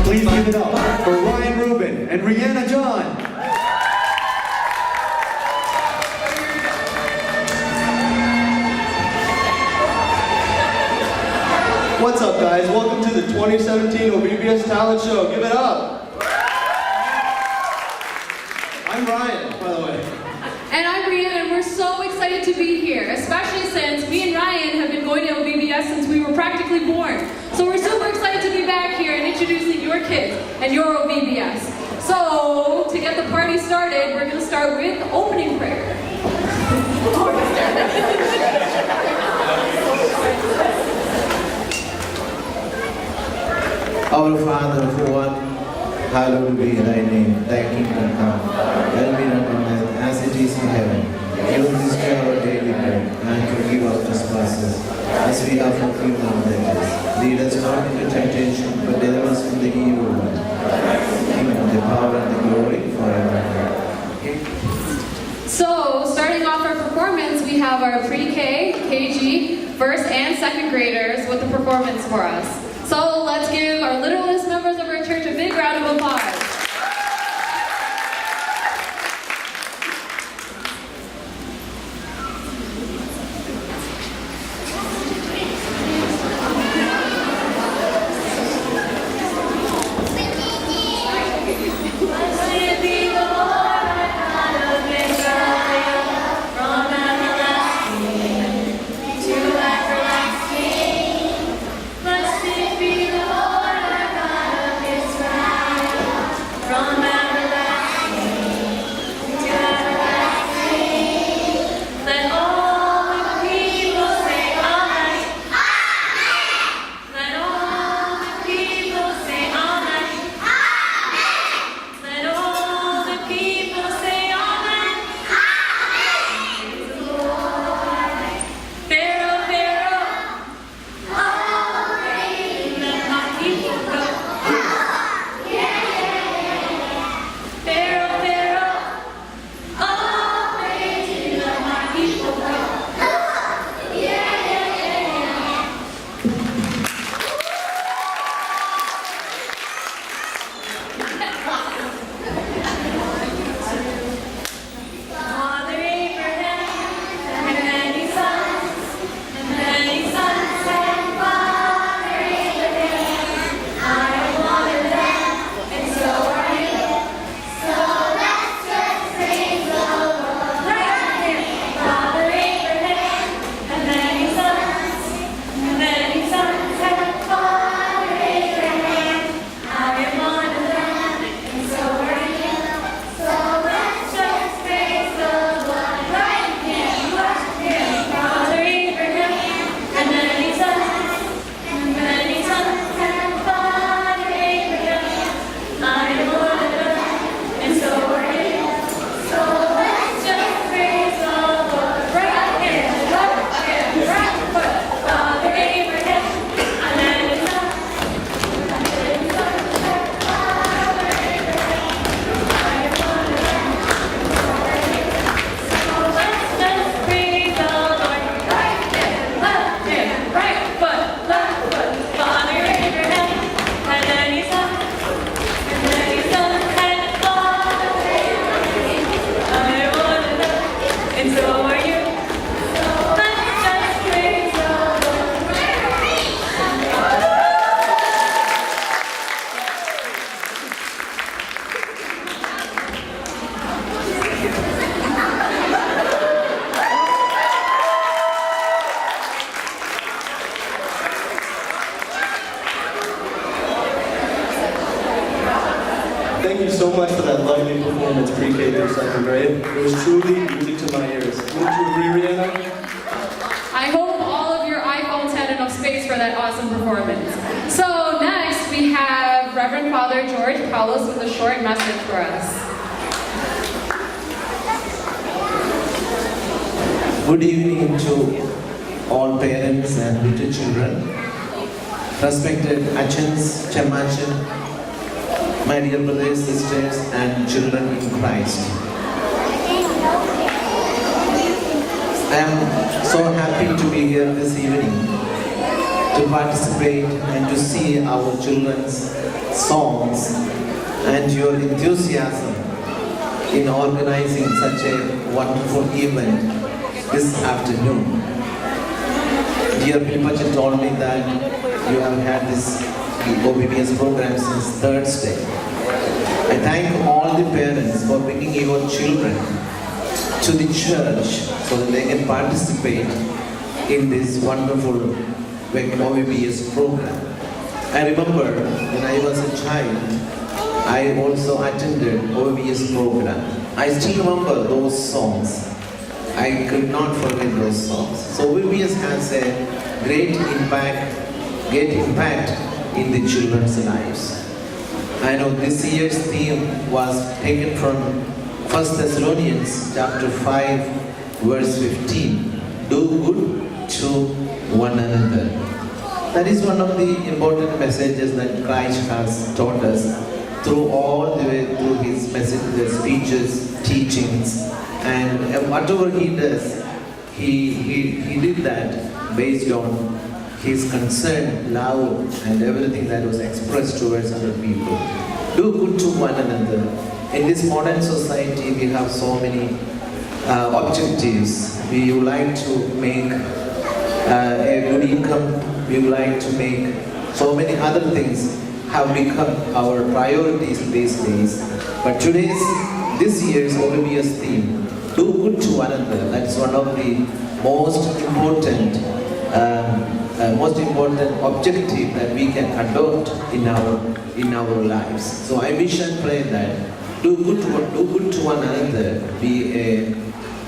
Please give it up for Ryan Rubin and Rihanna John. What's up, guys? Welcome to the 2017 OVBS Talent Show. Give it up. I'm Ryan, by the way. And I'm Rihanna, and we're so excited to be here, especially since me and Ryan have been going to OVBS since we were practically born. So we're super excited to be back here and introducing your kids and your OVBS. So, to get the party started, we're going to start with the opening prayer. Our Father who art, hallowed be thy name, thy kingdom come, thy will be done on earth as it is in heaven. Give us this day our daily bread, and forgive our trespasses, as we have forgiven our debtors. Lead us not into temptation, but deliver us from the evil one. Kingdom, the power, and the glory forever. So, starting off our performance, we have our pre-K, KG, first and second graders with a performance for us. So let's give our literalist members of our church a big round of applause. Thank you so much for that lovely performance, pre-K through second grade. It was truly music to my ears. Wouldn't you agree, Rihanna? I hope all of your iPhones had enough space for that awesome performance. So next we have Reverend Father George Paulus with a short message for us. Good evening to all parents and little children, respected Achans, Chamachan, my dear brothers, sisters, and children in Christ. I am so happy to be here this evening to participate and to see our children's songs and your enthusiasm in organizing such a wonderful event this afternoon. Dear Pilpacha told me that you have had this OVBS program since Thursday. I thank all the parents for bringing your children to the church so that they can participate in this wonderful OVBS program. I remember when I was a child, I also attended OVBS program. I still remember those songs. I could not forget those songs. So OVBS has a great impact in the children's lives. I know this year's theme was taken from 1 Thessalonians chapter 5 verse 15. Do good to one another. That is one of the important messages that Christ has taught us through all the way through his messages, speeches, teachings, and whatever he does, he did that based on his concern, love, and everything that was expressed towards other people. Do good to one another. In this modern society, we have so many objectives. We would like to make a good income. We would like to make so many other things have become our priorities these days. But this year's OVBS theme, do good to one another. That's one of the most important objective that we can adopt in our lives. So I wish and pray that do good to one another be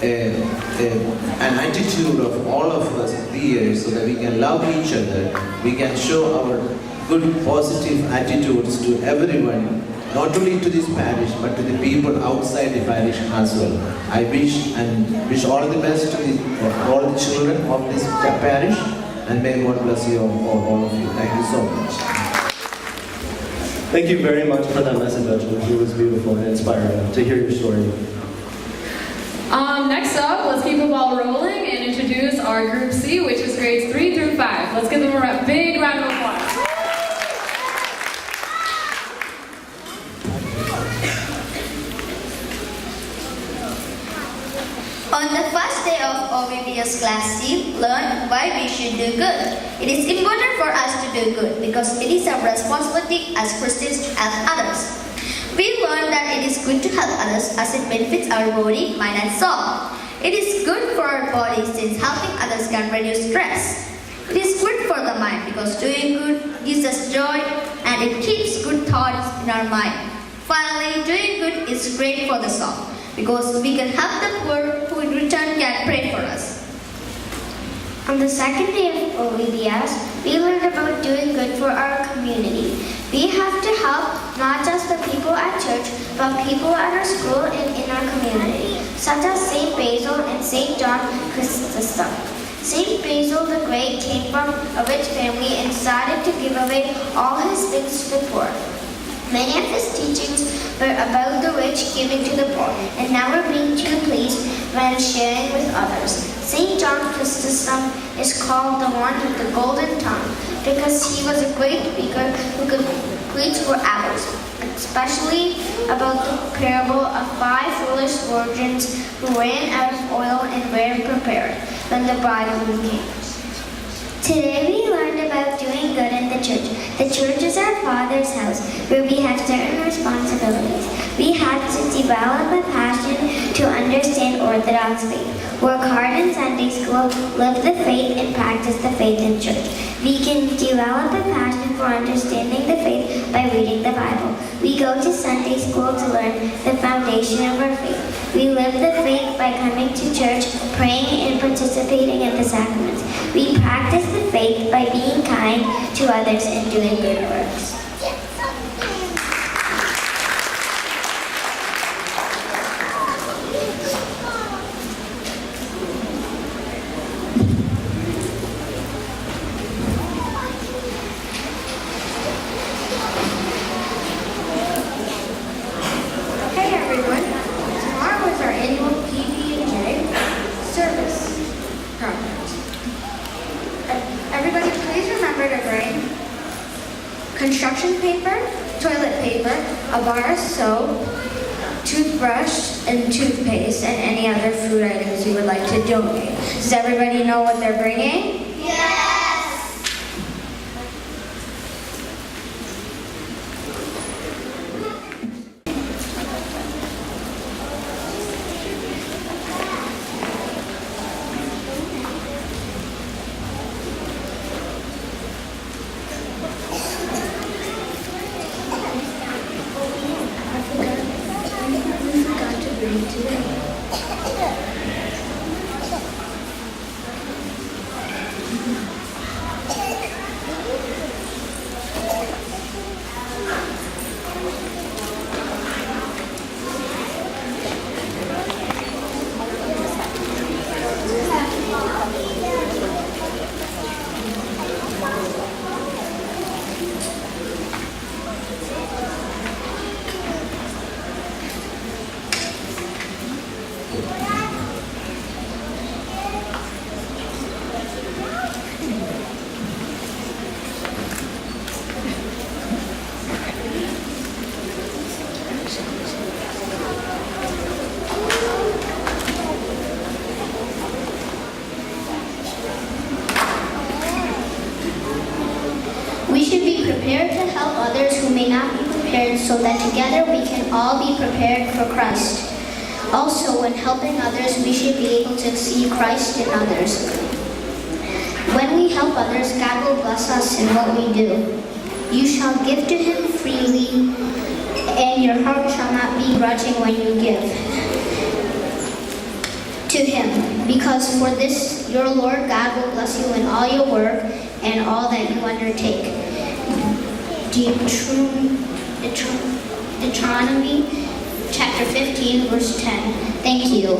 an attitude of all of us here, so that we can love each other. We can show our good positive attitudes to everyone, not only to this parish but to the people outside the parish as well. I wish all the best to all the children of this parish, and may God bless you all of you. Thank you so much. Thank you very much for that message, Ajahn. It was beautiful and inspiring to hear your story. Next up, let's keep the ball rolling and introduce our Group C, which is grades 3 through 5. Let's give them a big round of applause. On the first day of OVBS class C, learn why we should do good. It is important for us to do good because it is our responsibility as Christians to help others. We learn that it is good to help others as it benefits our body, mind and soul. It is good for our body since helping others can reduce stress. It is good for the mind because doing good gives us joy and it keeps good thoughts in our mind. Finally, doing good is great for the soul because we can help the poor who in return can pray for us. On the second day of OVBS, we learned about doing good for our community. We have to help not just the people at church, but people at our school and in our community, such as St. Basil and St. John Chrysostom. St. Basil the Great came from a rich family and decided to give away all his things to the poor. Many of his teachings were about the rich giving to the poor and never being too pleased when sharing with others. St. John Chrysostom is called the one with the golden tongue because he was a great speaker who could preach for hours, especially about the parable of 5 foolish virgins who ran out of oil and were prepared when the bridegroom came. Today we learned about doing good in the church. The church is our Father's house where we have certain responsibilities. We have to develop a passion to understand Orthodox faith, work hard in Sunday school, live the faith, and practice the faith in church. We can develop a passion for understanding the faith by reading the Bible. We go to Sunday school to learn the foundation of our faith. We live the faith by coming to church, praying, and participating in the sacraments. We practice the faith by being kind to others and doing good works. paper, a bar of soap, toothbrush and toothpaste, and any other food items you would like to donate. Does everybody know what they're bringing? We should be prepared to help others who may not be prepared so that together we can all be prepared for Christ. Also, when helping others, we should be able to see Christ in others. When we help others, God will bless us in what we do. You shall give to Him freely, and your heart shall not be grudging when you give to Him, because for this your Lord God will bless you in all your work and all that you undertake. Deuteronomy chapter 15, verse 10. Thank you.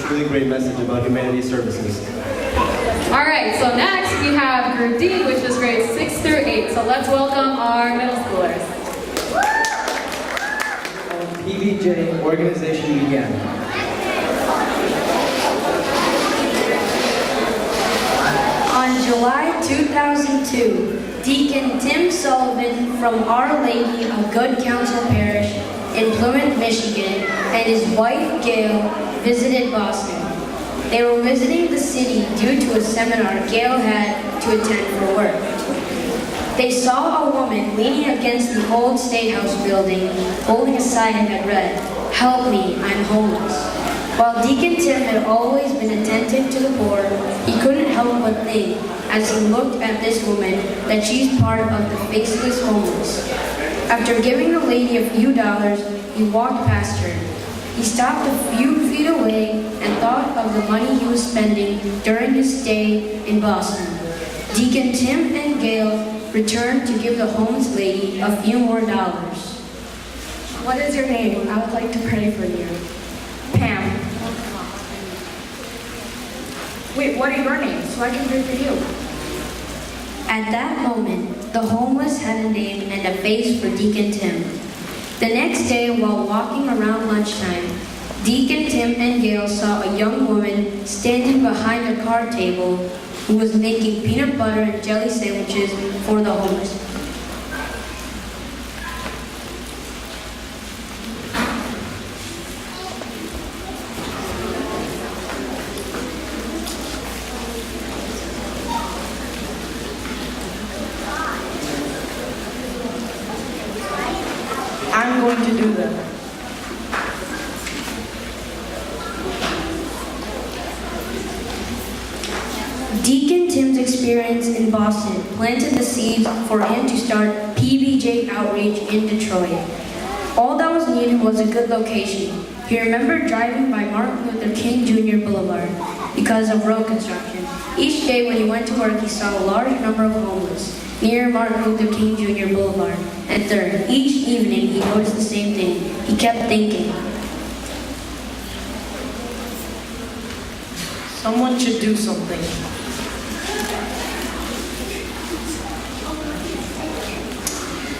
Truly great message about humanity services. All right, so next we have Group D, which is grades 6 through 8. So let's welcome our middle schoolers. PBJ organization began. On July 2002, Deacon Tim Sullivan from Our Lady of Good Counsel Parish in Plymouth, Michigan, and his wife Gail visited Boston. They were visiting the city due to a seminar Gail had to attend for work. They saw a woman leaning against the old State House building, holding a sign that read, "Help me, I'm homeless." While Deacon Tim had always been attentive to the poor, he couldn't help but think, as he looked at this woman, that she's part of the faceless homeless. After giving the lady a few dollars, he walked past her. He stopped a few feet away and thought of the money he was spending during his stay in Boston. Deacon Tim and Gail returned to give the homeless lady a few more dollars. What is your name? I would like to pray for you. Pam. Wait, what are your names so I can pray for you? At that moment, the homeless had a name and a face for Deacon Tim. The next day, while walking around lunchtime, Deacon Tim and Gail saw a young woman standing behind a card table who was making peanut butter and jelly sandwiches for the homeless. I'm going to do that. Deacon Tim's experience in Boston planted the seeds for him to start PBJ outreach in Detroit. All that was needed was a good location. He remembered driving by Martin Luther King Jr. Boulevard because of road construction. Each day when he went to work, he saw a large number of homeless near Martin Luther King Jr. Boulevard. And third, each evening he noticed the same thing. He kept thinking, Someone should do something.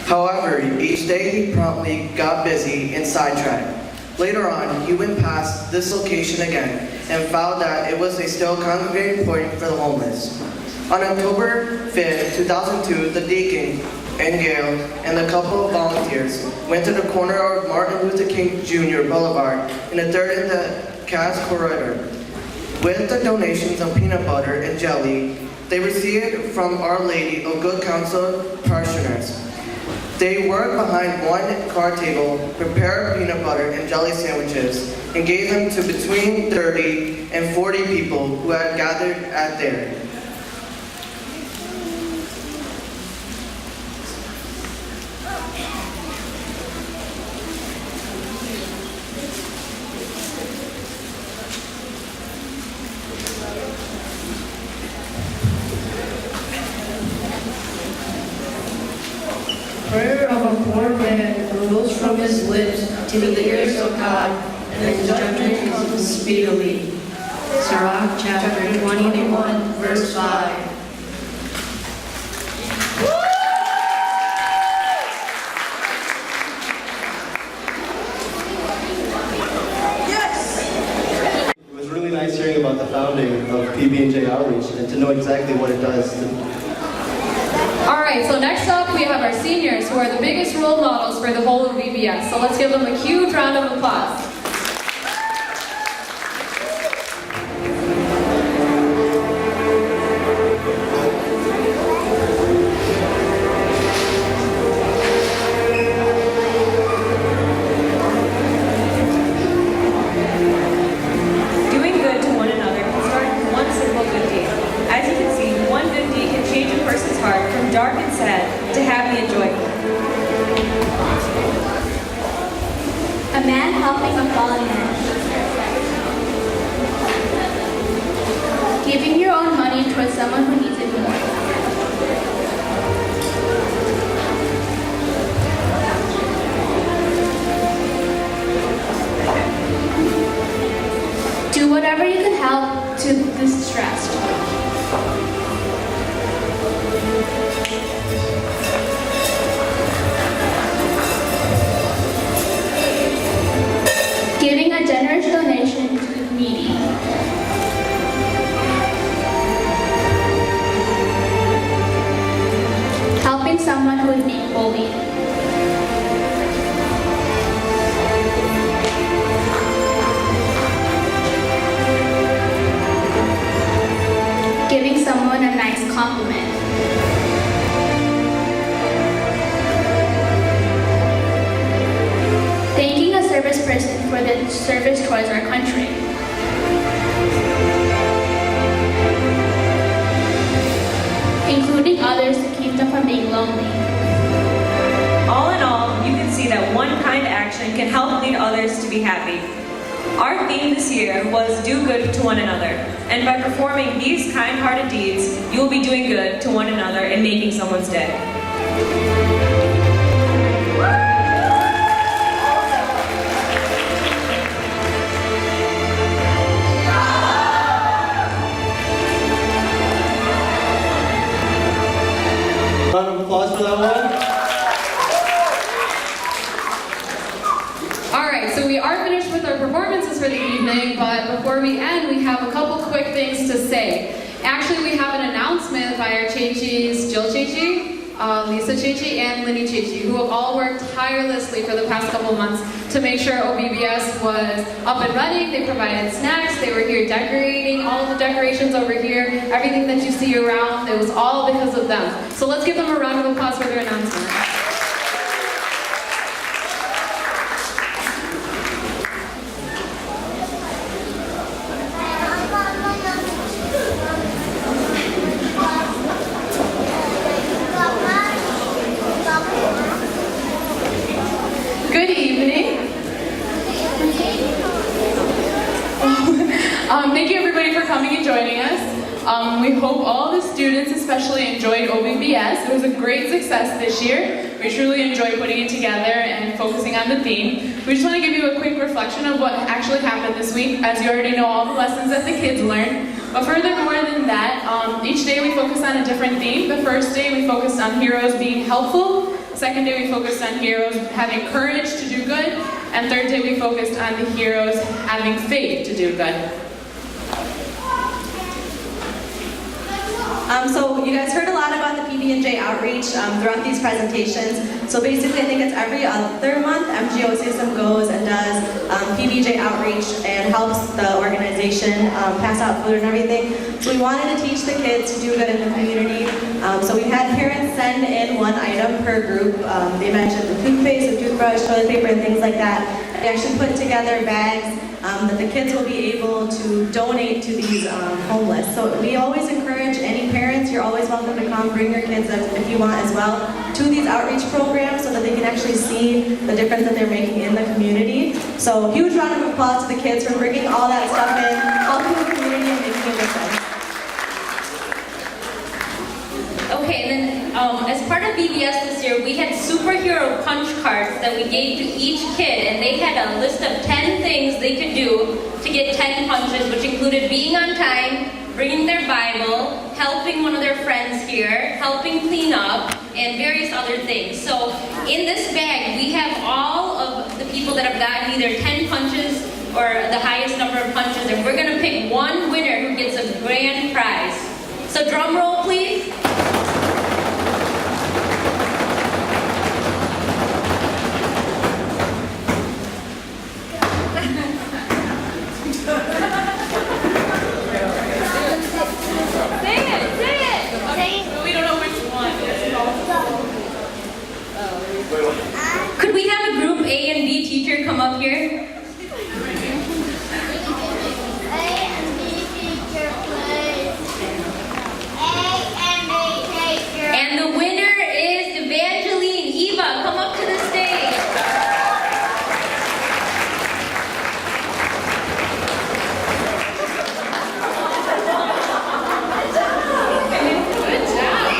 However, each day he promptly got busy and sidetracked. Later on, he went past this location again and found that it was a still congregating point for the homeless. On October 5, 2002, the deacon and Gail and a couple of volunteers went to the corner of Martin Luther King Jr. Boulevard in the 3rd and the Cass corridor. With the donations of peanut butter and jelly they received from Our Lady of Good Counsel parishioners, they worked behind one card table, prepared peanut butter and jelly sandwiches, and gave them to between 30 and 40 people who had gathered at there. Prayer of a poor man rose from his lips to the ears of God, and his judgment comes speedily. Sirach chapter 21, verse 5. It was really nice hearing about the founding of PB&J Outreach and to know exactly what it does. All right, so next up we have our seniors who are the biggest role models for the whole of OVBS. So let's give them a huge round of applause. Doing good to one another can start with one simple good deed. As you can see, one good deed can change a person's heart from dark and sad to happy and joyful. A man helping a fallen man. Giving your own money towards someone who needs it more. Do whatever you can help to the distressed. Giving a generous donation to the needy. Helping someone who is being bullied. Giving someone a nice compliment. Thanking a service person for their service towards our country. Including others to keep them from being lonely. All in all, you can see that one kind action can help lead others to be happy. Our theme this year was do good to one another, and by performing these kind-hearted deeds, you will be doing good to one another and making someone's day. Round of applause for that one. All right, so we are finished with our performances for the evening, but before we end, we have a couple quick things to say. Actually, we have an announcement by our Chechis, Jill Chechi, Lisa Chechi, and Linny Chechi, who have all worked tirelessly for the past couple months to make sure OVBS was up and running. They provided snacks, they were here decorating, all of the decorations over here, everything that you see around, it was all because of them. So let's give them a round of applause for their announcement. Good evening. Thank you everybody for coming and joining us. We hope all the students especially enjoyed OVBS. It was a great success this year. We truly enjoyed putting it together and focusing on the theme. We just want to give you a quick reflection of what actually happened this week, as you already know all the lessons that the kids learned. But furthermore than that, each day we focused on a different theme. The first day we focused on heroes being helpful. Second day we focused on heroes having courage to do good. And third day we focused on the heroes having faith to do good. So you guys heard a lot about the PB&J outreach throughout these presentations. So basically, I think it's every other month, MGO System goes and does PBJ outreach and helps the organization pass out food and everything. So we wanted to teach the kids to do good in the community. So we had parents send in one item per group. They mentioned the toothpaste, the toothbrush, toilet paper, and things like that. They actually put together bags that the kids will be able to donate to these homeless. So we always encourage any parents, you're always welcome to come, bring your kids if you want as well, to these outreach programs so that they can actually see the difference that they're making in the community. So huge round of applause to the kids for bringing all that stuff in, helping the community and making a difference. Okay, and then as part of VBS this year, we had superhero punch cards that we gave to each kid, and they had a list of 10 things they could do to get 10 punches, which included being on time, bringing their Bible, helping one of their friends here, helping clean up, and various other things. So in this bag, we have all of the people that have gotten either 10 punches or the highest number of punches, and we're going to pick one winner who gets a grand prize. So drum roll, please. Could we have a group A and B teacher come up here? A and B teacher, please. A and B teacher. And the winner is Evangeline. Eva, come up to the stage. Good job.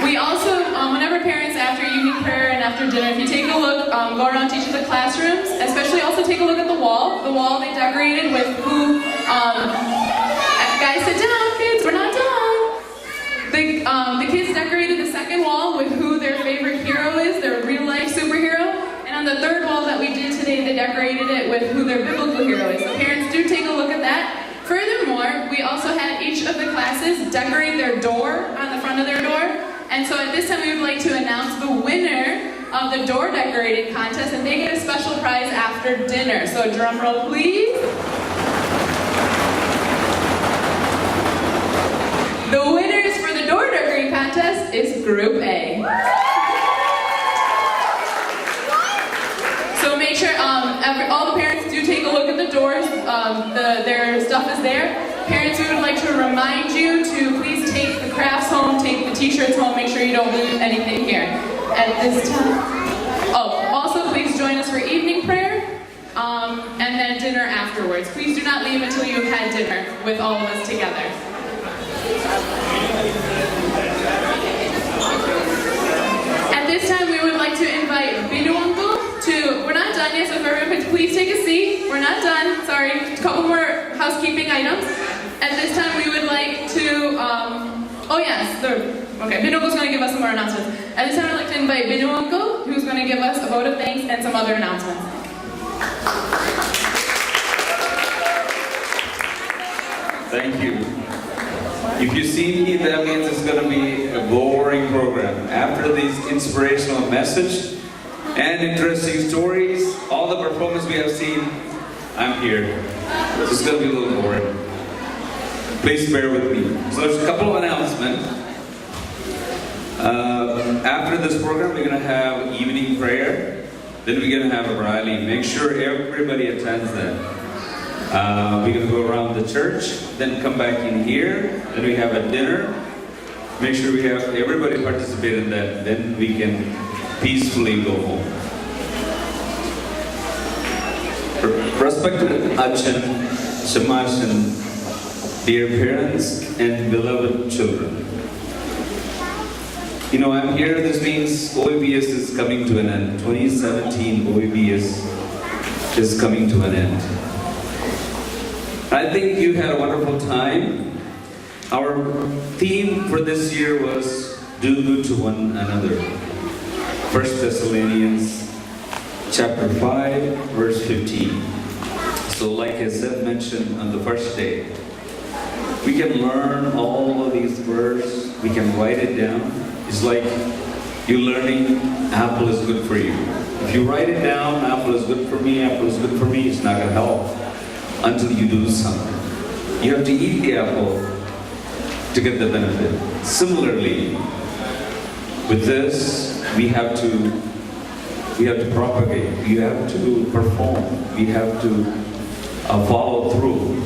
We also, whenever parents after evening prayer and after dinner, if you take a look, go around to each of the classrooms, especially also take a look at the wall. The wall they decorated with who, guys sit down, kids, we're not done. The kids decorated the second wall with who their favorite hero is, their real life superhero. And on the third wall that we did today, they decorated it with who their biblical hero is. So parents do take a look at that. Furthermore, we also had each of the classes decorate their door on the front of their door. And so at this time we would like to announce the winner of the door decorating contest, and they get a special prize after dinner. So drum roll, please. The winners for the door decorating contest is Group A. So make sure all the parents do take a look at the doors. Their stuff is there. Parents, we would like to remind you to please take the crafts home, take the t-shirts home, make sure you don't leave anything here at this time. Oh, also please join us for evening prayer and then dinner afterwards. Please do not leave until you've had dinner with all of us together. At this time, we would like to invite Binu Uncle to, we're not done yet, so if everyone could please take a seat. We're not done, sorry, a couple more housekeeping items. At this time, we would like to, okay, Binu Uncle's going to give us some more announcements. At this time, I'd like to invite Binu Uncle, who's going to give us a vote of thanks and some other announcements. Thank you. If you see me, that means it's going to be a boring program. After this inspirational message and interesting stories, all the performance we have seen, I'm here. It's going to be a little boring. Please bear with me. So there's a couple of announcements. After this program, we're going to have evening prayer. Then we're going to have a rally. Make sure everybody attends that. We're going to go around the church, then come back in here. Then we have a dinner. Make sure we have everybody participate in that. Then we can peacefully go home. Respected Achan, Shamash, and dear parents and beloved children. You know, I'm here, this means OVBS is coming to an end. 2017 OVBS is coming to an end. I think you had a wonderful time. Our theme for this year was do good to one another. 1 Thessalonians chapter 5, verse 15. So like I said, mentioned on the first day, we can learn all of these words, we can write it down. It's like you learning apple is good for you. If you write it down, apple is good for me, apple is good for me, it's not going to help until you do something. You have to eat the apple to get the benefit. Similarly, with this, we have to propagate, we have to perform, we have to follow through.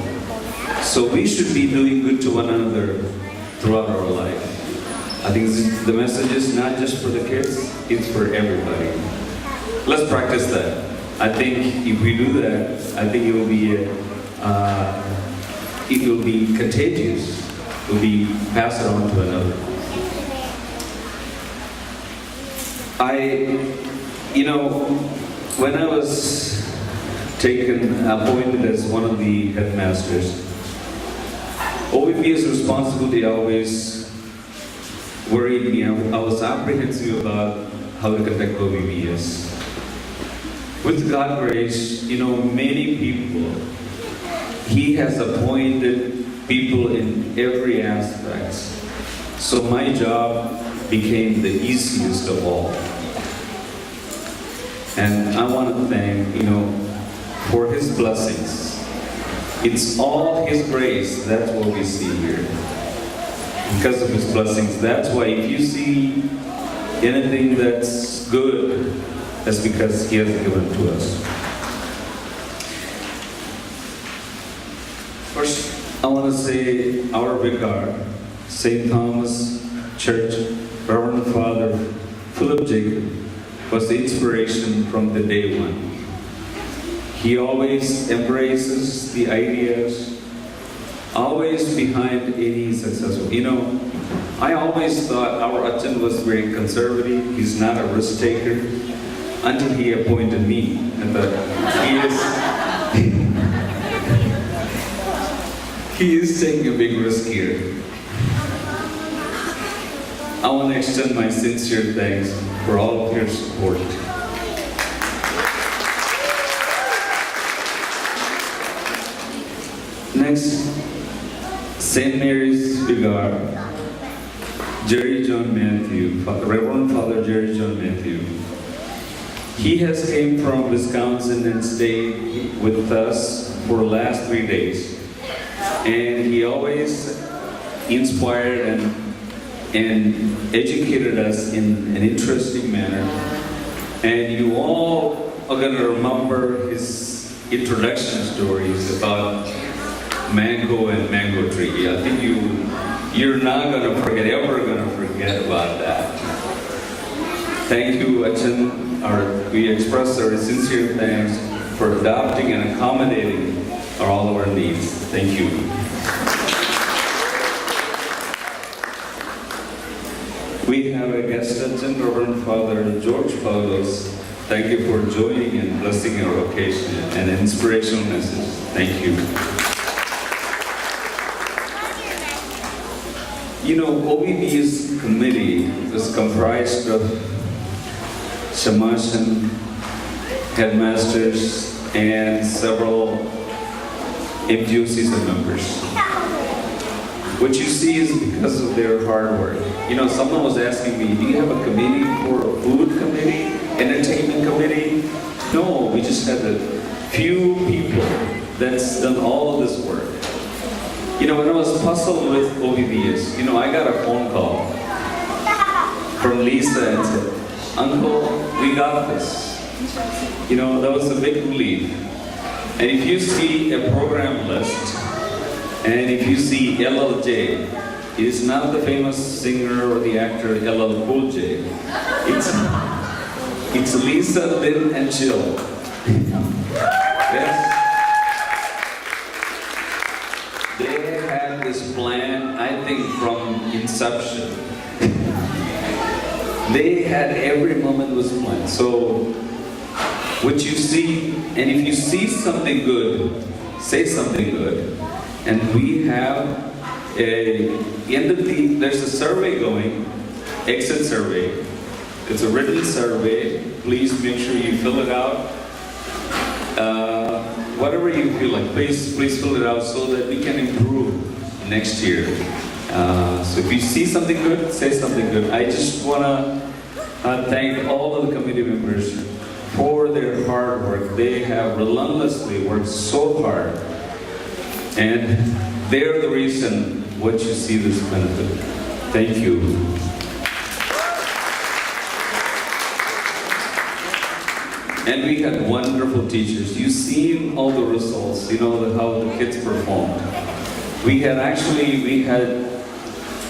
So we should be doing good to one another throughout our life. I think the message is not just for the kids, it's for everybody. Let's practice that. I think if we do that, I think it will be contagious. It will be passed on to another. When I was appointed as one of the headmasters, OVBS responsibility always worried me. I was apprehensive about how to conduct OVBS. With God's grace, many people, He has appointed people in every aspect. So my job became the easiest of all. And I want to thank, for His blessings. It's all His grace, that's what we see here. Because of His blessings. That's why if you see anything that's good, that's because He has given to us. First, I want to say our vicar, St. Thomas Church, Reverend Father Philip Jacob, was the inspiration from the day one. He always embraces the ideas, always behind any successful. I always thought our Achan was very conservative. He's not a risk taker until he appointed me. I thought he is taking a big risk here. I want to extend my sincere thanks for all of your support. Next, St. Mary's Vicar, Jerry John Matthew, Reverend Father Jerry John Matthew. He has came from Wisconsin and stayed with us for the last 3 days. And he always inspired and educated us in an interesting manner. And you all are going to remember his introduction stories about mango and mango tree. I think you're not going to forget, ever going to forget about that. Thank you, Achan. We express our sincere thanks for adopting and accommodating all of our needs. Thank you. We have a guest Achan, Reverend Father George Paulos. Thank you for joining and blessing our occasion and an inspirational message. Thank you. OVBS committee was comprised of Shamashan headmasters and several MGOCs members. What you see is because of their hard work. Someone was asking me, do you have a committee for a food committee, entertainment committee? No, we just had a few people that's done all of this work. When I was puzzled with OVBS, I got a phone call from Lisa and said, Uncle, we got this. That was a big relief. And if you see a program list, and if you see LLJ, it is not the famous singer or the actor LL Cool J. It's Lisa, Lynn, and Jill. Yes. They had this plan, I think, from inception. They had every moment was planned. So, what you see, and if you see something good, say something good. And we have there's a survey going, exit survey. It's a written survey. Please make sure you fill it out. whatever you feel like, please fill it out so that we can improve next year. So if you see something good, say something good. I just want to thank all of the committee members for their hard work. They have relentlessly worked so hard, and they're the reason what you see this benefit. Thank you. And we had wonderful teachers. You've seen all the results, you know, how the kids performed. We had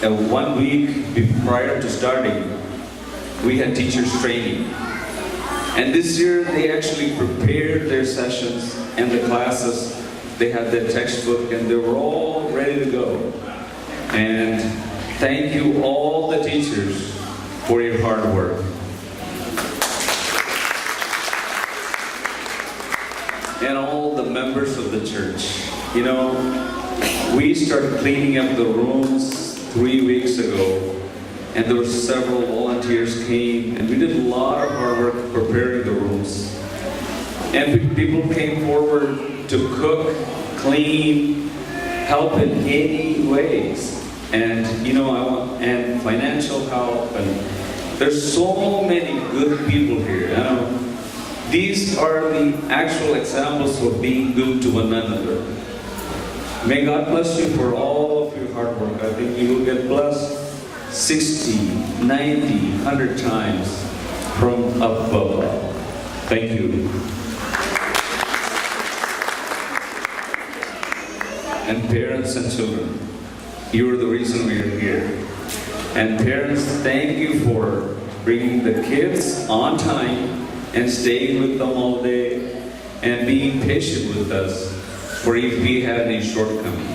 a 1 week prior to starting, we had teachers training. And this year they actually prepared their sessions and the classes. They had their textbook and they were all ready to go. And thank you all the teachers for your hard work. And all the members of the church. You know, we started cleaning up the rooms 3 weeks ago, and there were several volunteers came, and we did a lot of hard work preparing the rooms. And people came forward to cook, clean, help in any ways. And you know, and financial help, and there's so many good people here. You know, these are the actual examples of being good to one another. May God bless you for all of your hard work. I think you will get blessed 60, 90, 100 times from up above. Thank you. And parents and children, you are the reason we are here. And parents, thank you for bringing the kids on time and staying with them all day and being patient with us for if we had any shortcomings.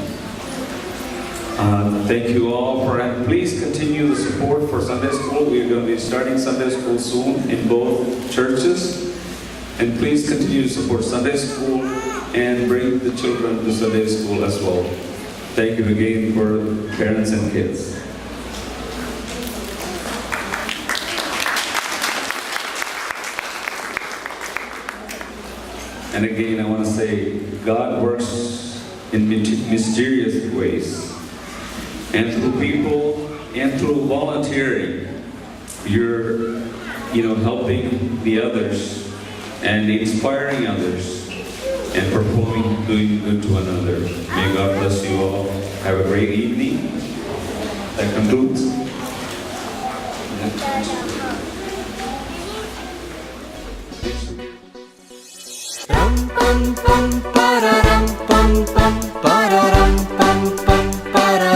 Thank you all for, and please continue the support for Sunday school. We're going to be starting Sunday school soon in both churches. And please continue to support Sunday school and bring the children to Sunday school as well. Thank you again for parents and kids. And again, I want to say, God works in mysterious ways. And through people and through volunteering, you're, helping the others and inspiring others and performing, doing good to one another. May God bless you all. Have a great evening. That concludes. Ram pam pam pararam pam pam pararam pam pam pararam.